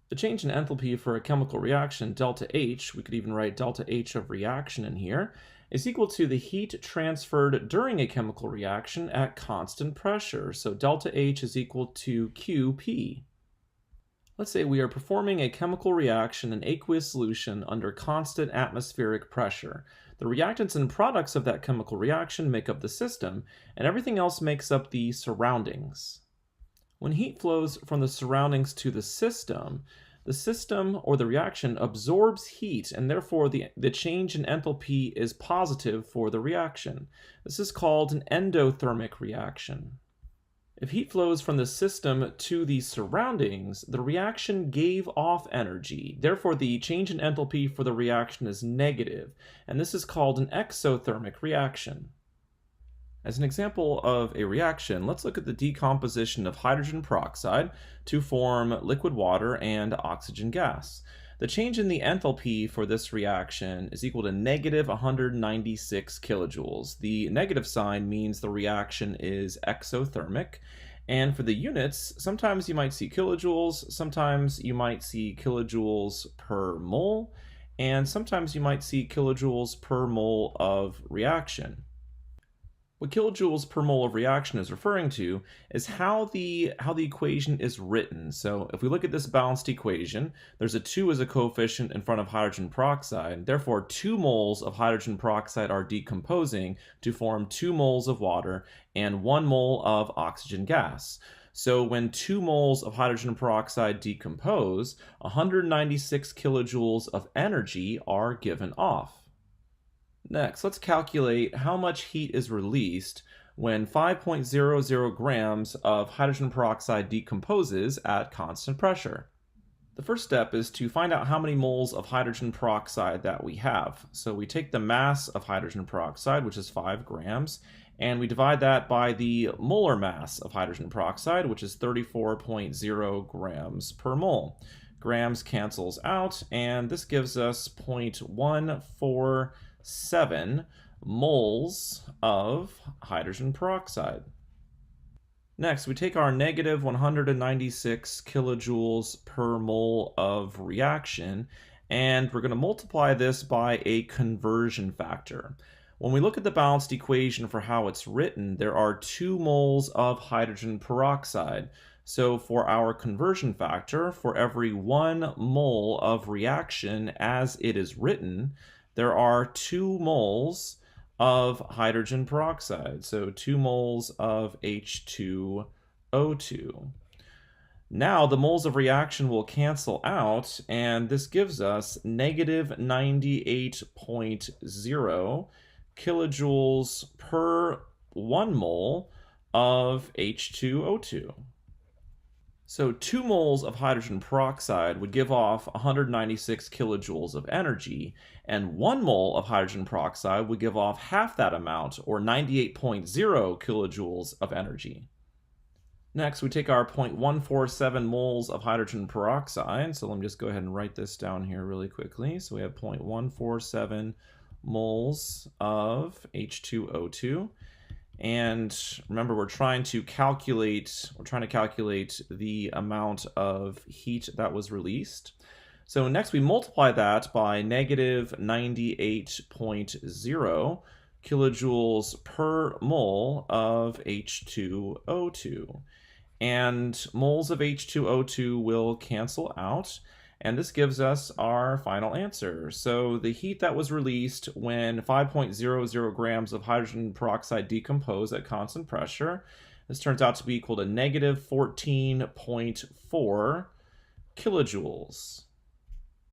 The change in enthalpy for a chemical reaction, delta H, we could even write delta H of reaction in here, is equal to the heat transferred during a chemical reaction at constant pressure. So delta H is equal to QP. Let's say we are performing a chemical reaction in aqueous solution under constant atmospheric pressure. The reactants and products of that chemical reaction make up the system, and everything else makes up the surroundings. When heat flows from the surroundings to the system or the reaction absorbs heat, and therefore the change in enthalpy is positive for the reaction. This is called an endothermic reaction. If heat flows from the system to the surroundings, the reaction gave off energy. Therefore, the change in enthalpy for the reaction is negative, and this is called an exothermic reaction. As an example of a reaction, let's look at the decomposition of hydrogen peroxide to form liquid water and oxygen gas. The change in the enthalpy for this reaction is equal to negative 196 kilojoules. The negative sign means the reaction is exothermic. And for the units, sometimes you might see kilojoules, sometimes you might see kilojoules per mole, and sometimes you might see kilojoules per mole of reaction. What kilojoules per mole of reaction is referring to is how the equation is written. So if we look at this balanced equation, there's a 2 as a coefficient in front of hydrogen peroxide. Therefore, 2 moles of hydrogen peroxide are decomposing to form 2 moles of water and 1 mole of oxygen gas. So when 2 moles of hydrogen peroxide decompose, 196 kilojoules of energy are given off. Next, let's calculate how much heat is released when 5.00 grams of hydrogen peroxide decomposes at constant pressure. The first step is to find out how many moles of hydrogen peroxide that we have. So we take the mass of hydrogen peroxide, which is 5 grams, and we divide that by the molar mass of hydrogen peroxide, which is 34.0 grams per mole. Grams cancels out, and this gives us 0.147 moles of hydrogen peroxide. Next, we take our negative 196 kilojoules per mole of reaction, and we're going to multiply this by a conversion factor. When we look at the balanced equation for how it's written, there are 2 moles of hydrogen peroxide. So for our conversion factor, for every 1 mole of reaction as it is written, there are 2 moles of hydrogen peroxide, so 2 moles of H2O2. Now the moles of reaction will cancel out, and this gives us negative 98.0 kilojoules per 1 mole of H2O2. So 2 moles of hydrogen peroxide would give off 196 kilojoules of energy, and 1 mole of hydrogen peroxide would give off half that amount, or 98.0 kilojoules of energy. Next, we take our 0.147 moles of hydrogen peroxide. So let me just go ahead and write this down here really quickly. So we have 0.147 moles of H2O2. And remember, we're trying to calculate the amount of heat that was released. So next we multiply that by negative 98.0 kilojoules per mole of H2O2. And moles of H2O2 will cancel out, and this gives us our final answer. So the heat that was released when 5.00 grams of hydrogen peroxide decompose at constant pressure, this turns out to be equal to negative 14.4 kilojoules.